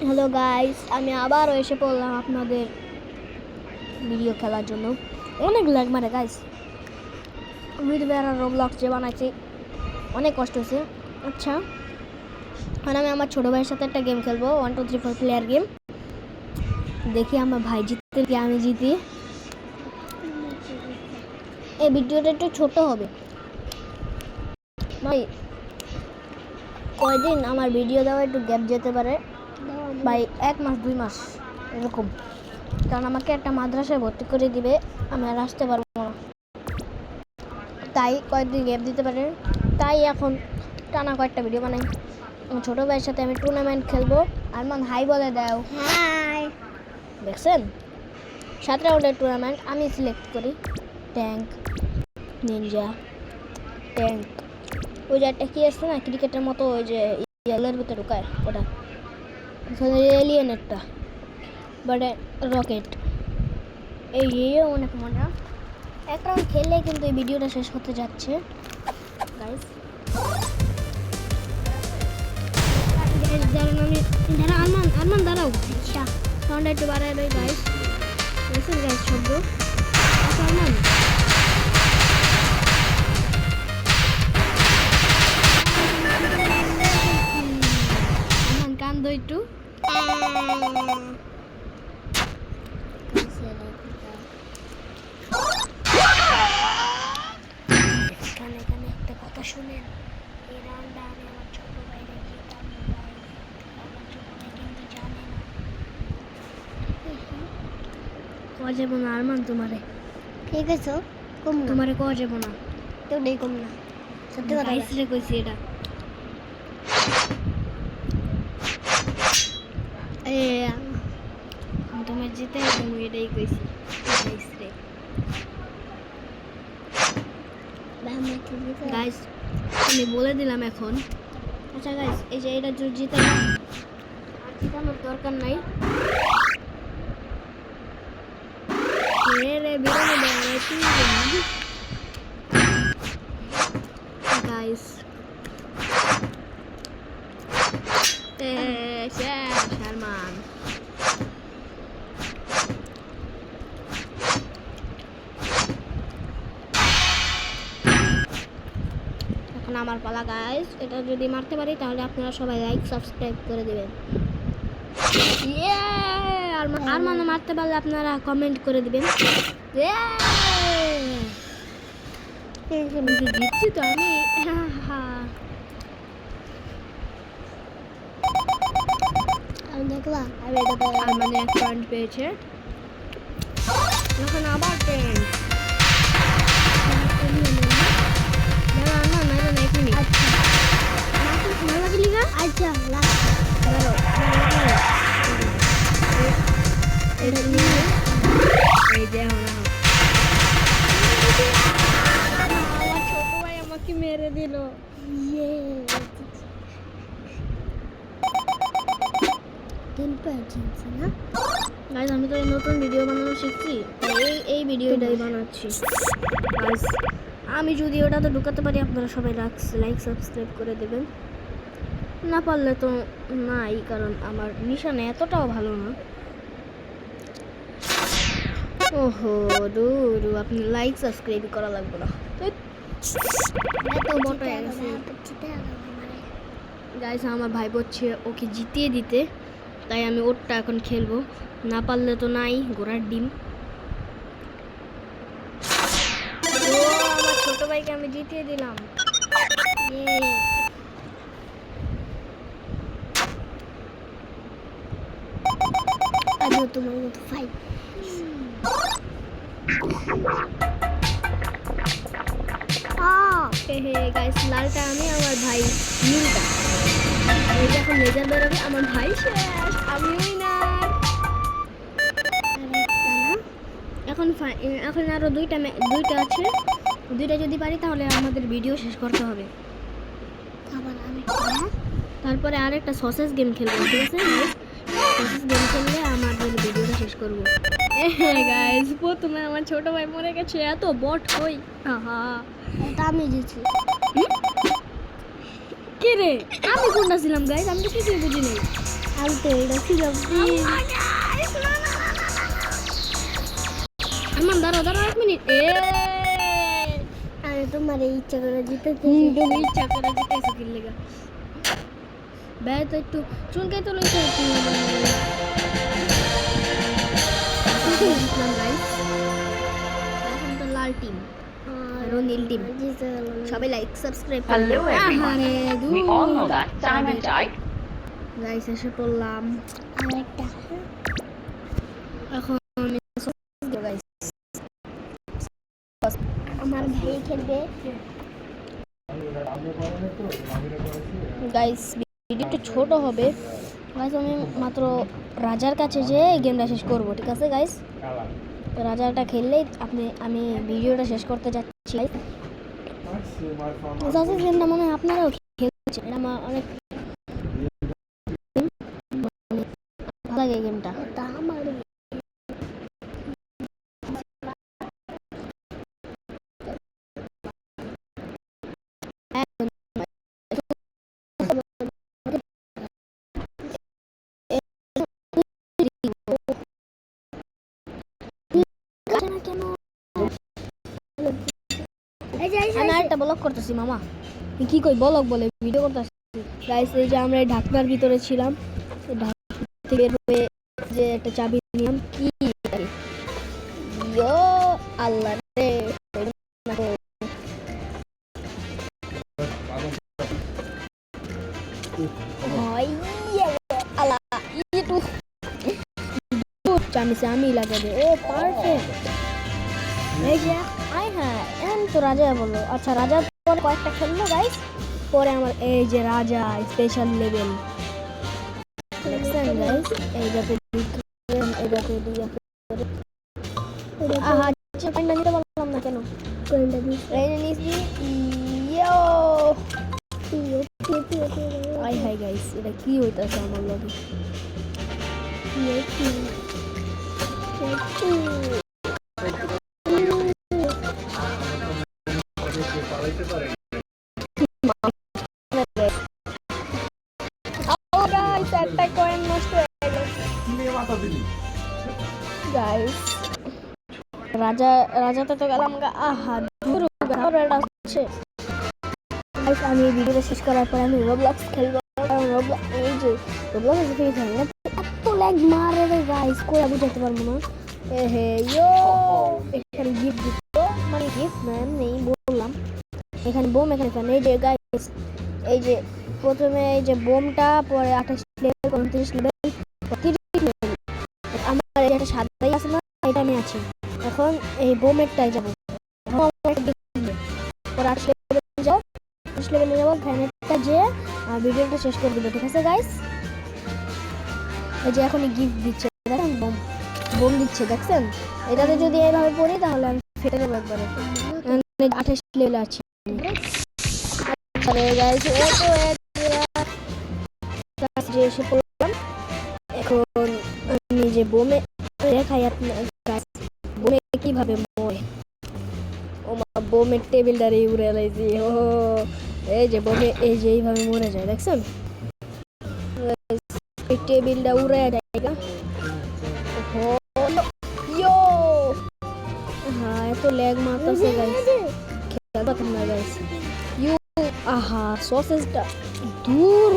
Hello guys, আমি আবারও এসে পড়লাম আপনাদের ভিডিও খেলার জন্য। অনেক ল্যাগ মারে গাইস। ভিডিও আর রোবলক্স যে বানাইছি অনেক কষ্ট হয়েছে। আচ্ছা, এখন আমি আমার ছোটো ভাইয়ের সাথে একটা গেম খেলবো, 1 2 3 4 প্লেয়ার গেম। দেখি আমার ভাই জিততে কি আমি জিতি। এই ভিডিওটা একটু ছোট হবে ভাই, কয়দিন আমার ভিডিও দেওয়া একটু গ্যাপ যেতে পারে ভাই, 1 মাস 2 মাস এরকম, কারণ আমাকে একটা মাদ্রাসায় ভর্তি করে দিবে, আমি আর আসতে পারবো না, তাই কয়েকদিন গ্যাপ দিতে পারে। তাই এখন টানা কয়েকটা ভিডিও বানাই। ছোটো ভাইয়ের সাথে আমি টুর্নামেন্ট খেলবো। আরমান হাই বলে দাও। হাই, দেখছেন 7 রাউন্ডের টুর্নামেন্ট। আমি সিলেক্ট করি ট্যাঙ্ক, নিনজা, ট্যাঙ্ক। ওই যে একটা কি আসছে না ক্রিকেটের মতো, ওই যে ইয়েলের ভিতরে ঢুকায় ওটা, এলিয়েন একটা, বাট রকেট। এই অনেক মজা। এক রাউন্ড খেললে কিন্তু এই ভিডিওটা শেষ হতে যাচ্ছে গাইস। আরমান দাঁড়াও, সাউন্ড একটু বাড়ায় দেয় গাইস। দেখছেন গাইস শব্দ? আরমান কান্দ একটু। এখানে একটা কথা শুনেন, এই রাউন্ডটা আমি আমার ছোট ভাইরে জিতাম, আমার ছোট ভাই কিন্তু জানে না। কওয়া যাব না আরমান তোমারে, ঠিক আছে কম তোমারে কওয়া যাব না, তো নেই কম না, সত্যি কথা গাইসরে কইছি এটা। তোমার জিতে আমি এটাই কইছি গাইসরে। গাইস আমি বলে দিলাম এখন। আচ্ছা গাইস, এই যে এটা জিতে আর জিতানোর দরকার নাই। গাইস শারমান এখন আমার পালা গাইস। এটা যদি মারতে পারি তাহলে আপনারা সবাই লাইক সাবস্ক্রাইব করে দেবেন। আর মানে মারতে পারলে আপনারা কমেন্ট করে দিবেন। জিতছি তো আমি। দেখলাম আর মানে 1 পয়েন্ট পেয়েছে। এখন আবার পয়েন্ট। আচ্ছা আমার ছোট ভাই আমাকে মেরে দিল। আমি তো নতুন ভিডিও বানানো শিখছি, এই ভিডিওটাই বানাচ্ছি। আমি যদি ওটাতে ঢুকাতে পারি আপনারা সবাই লাইক সাবস্ক্রাইব করে দেবেন, না পারলে তো নাই, কারণ আমার নিশানা এতটাও ভালো না। ওহো ডুরু, আপনি লাইক সাবস্ক্রাইব করা লাগবে না, এত বড় হয়ে গেছে গাইস। আমার ভাই বলছে ওকে জিতিয়ে দিতে, তাই আমি ওরটা এখন খেলবো, না পারলে তো নাই, ঘোড়ার ডিম। ও আমার ছোট ভাইকে আমি জিতিয়ে দিলাম। তোমার মতো ফাইট গাইস, লালটা আমি, আমার ভাই নীলটা। এই যে এখন লেজার বেরোবে, আমার ভাই শেষ, আমি উইনার। এখন আরো দুইটা আছে, দুইটা যদি পারি তাহলে আমাদের ভিডিও শেষ করতে হবে। তারপরে আরেকটা সসেস গেম খেলবো, ঠিক আছে? সসেস গেম খেললে আমাদের ভিডিওটা শেষ করবো। গাইস প্রথমে আমার ছোট ভাই মরে গেছে, এত বট কই। আহা, এটা আমি জিতছি। কে রে? আমি কোনটা ছিলাম গাইস? আমি তো কিছুই বুঝি নাই। আলতে এটা ছিল আমার দাঁড়াও 1 মিনিট আমি তোমার ইচ্ছা করে জিতেছি তুমি ইচ্ছা করে জিতেছো কি লাগা ভাই তো একটু চুলকাই তো লইছে এখন তো লাল টিম নীল টিম সবাই like subscribe Hello everyone. We all know that time and tide. Guys এসে পড়লাম আরেকটা এখন গাইস আমার ভাই খেলবে গাইস ভিডিওটা ছোট হবে গাইস আমি মাত্র রাজার কাছে যে গেমটা শেষ করব ঠিক আছে গাইস রাজাটা খেললেই আমি ভিডিওটা শেষ করতে যাচ্ছি গাইস গেমটা মনে হয় আপনারাও খেলছেন এটা আমার অনেক ভালো লাগে গেমটা আমার আমি একটা ব্লগ করতেছি মামা কি কই ব্লগ বলে ভিডিও করতেছি গাইস এই যে আমরা ঢাকনার ভিতরে ছিলাম থেকে বের হয়ে যে একটা চাবি নিলাম কি ইয়ো আল্লাহ রে আল্লাহ ইটু আমি লাগা দে ও পারফেক্ট এই যে হ্যাঁ এখন তো রাজা বললো আচ্ছা রাজা পরে কয়েকটা খেললো গাইস পরে আমার এই যে রাজা স্পেশাল লেভেল দেখছেন গাইস এইটাতে কয়েনটা নিতে পারলাম না কেন কয়েনটা নিয়েছি ইয়ো হাই গাইস এটা কি হইতাছে আমার লগে রাজাতে তো গেলাম আমি ভিডিওটা শেষ করার পর আমি রোবলক্স খেলবো এই যে রোবলক্স এত ল্যাগ মারে রে গাইস কোয়া বুঝাতে পারবো না এখানে গিফট দিত মানে গিফট ম্যাম নেই বললাম এখানে বোম এখানে এই যে গাইস এই যে প্রথমে এই যে বোমটা পরে 28 লেভেল 29 লেভেল 30 লেভেল আমার এটা সাদাই আছে না এটা আমি আছি এখন এই বোমেরটাই যাবো পরে 8 লেভেলে যাও 30 লেভেলে যাবো ভ্যানেটটা যে ভিডিওটা শেষ করে দেবো ঠিক আছে গাইস এই যে এখনই গিফট দিচ্ছে দেখেন বোম দিচ্ছে দেখছেন এটাতে যদি এইভাবে পড়ি তাহলে আমি ফেটে যাবো একবারে 28 লেভেলে আছি গাইস এসে পড়লাম এখন আমি যে বোমে দেখাই আপনার বোমে কিভাবে মরে ও মা বোমের টেবিলটারে উড়ে লাইছি ও এই যে বোমে এই যে এইভাবে মরে যায় দেখছেন এই টেবিলটা উড়ে যায় ইয়ো হ্যাঁ এত ল্যাগ মারতেছে গাইস খেলতে পারতাম না গাইস ইউ আহা সসেসটা দূর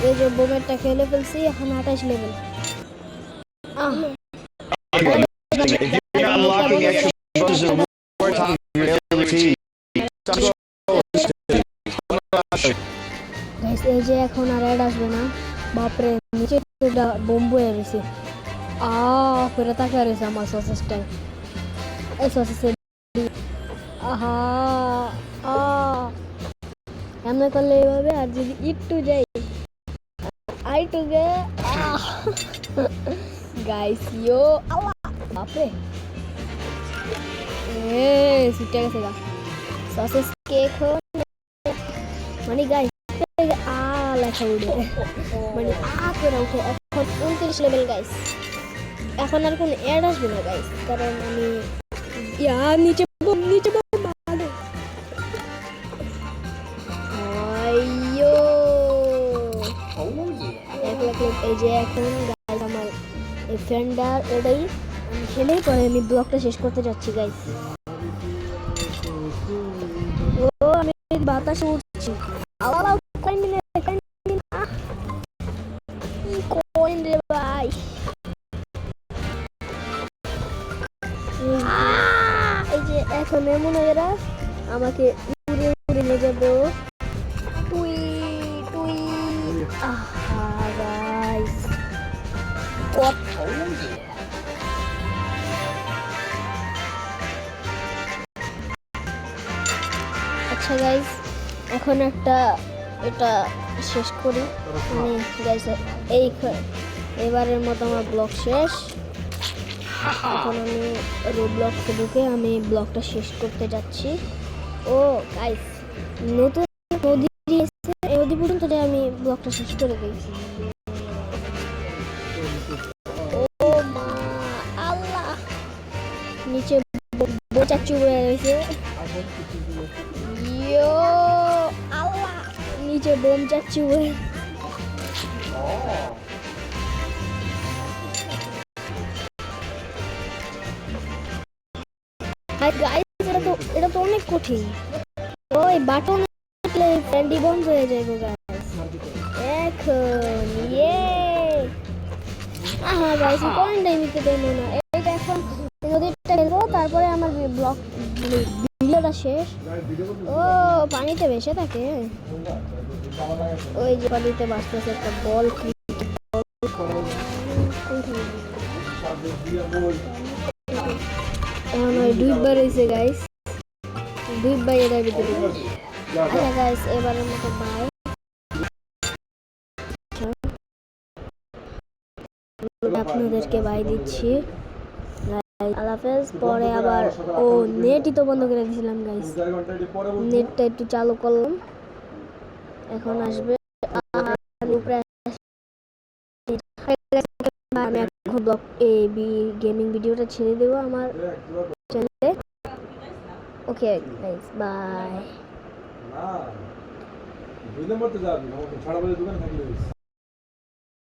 এই যে বোমেরটা খেলে ফেলছি এখন 28 লেভেল এই যে এখন আর অ্যাড আসবে না বাপরে নিচে বোম বয়ে গেছে করে তাকে রয়েছে আমার সসেসটাই এই সসেসের আহা এমন করলে এইভাবে আর যদি একটু যাই আইটু গে গাইস ইয়ো আল্লাহ বাপরে ছুটে গেছে গা সসেস কেক মানে গাইস লেখা উঠে মানে করে উঠে এখন 29 লেভেল গাইস এখন আর কোনো অ্যাড আসবে না গাইস কারণ আমি নিচে ভালো আইয়ো এই যে এখন গাইস আমার এই ফ্রেন্ডার এটাই আমি খেলেই পরে আমি ব্লগটা শেষ করতে যাচ্ছি গাইস। ও আমি বাতাসে উঠছি। আল্লাহ কয়েন দিন কি কয়েন রে ভাই। এই যে এখন এমন এরা আমাকে উড়ে উড়ে নিয়ে যাবে। টুই টুই আহা গাইস কত আচ্ছা গাইস এখন একটা এটা শেষ করি আমি গাইস এবারের মতো আমার ব্লগ শেষ। এখন আমি রোব্লক্সে ঢুকে আমি ব্লগটা শেষ করতে যাচ্ছি। ও গাইস নতুন নদী এসেছে এই নদী পর্যন্ত আমি ব্লগটা শেষ করে দিয়েছি। ও মা আল্লাহ নিচে বোচাচু হয়ে গেছে। ইয়ো আল্লাহ নিচে বোম চাচ্ছু হয়ে গাইস এটা তো অনেক কঠিন। ওই বাটন ফ্রেন্ডি বন্ধ হয়ে যাবে গাইস এখন ইয়ে আহা গাইস পয়েন্ট নিতে দেন না। এইটা এখন নদীটা খেলবো তারপরে আমার ব্লগ ভিডিওটা শেষ। ও পানিতে ভেসে থাকে ওই যে পানিতে বাঁচতেছে একটা বল এখন ওই দুইবার হয়েছে গাইস দুইবার এটার ভিতরে। আচ্ছা গাইস এবারের মতো বাই আপনাদেরকে বাই দিচ্ছি আল্লাহ হাফেজ। পরে আবার ও নেটই তো বন্ধ করে দিয়েছিলাম গাইস নেটটা একটু চালু করলাম এখন আসবে। আমি এখন ব্লগ গেমিং ভিডিওটা ছেড়ে দেবো আমার চ্যানেলে। Okay guys bye.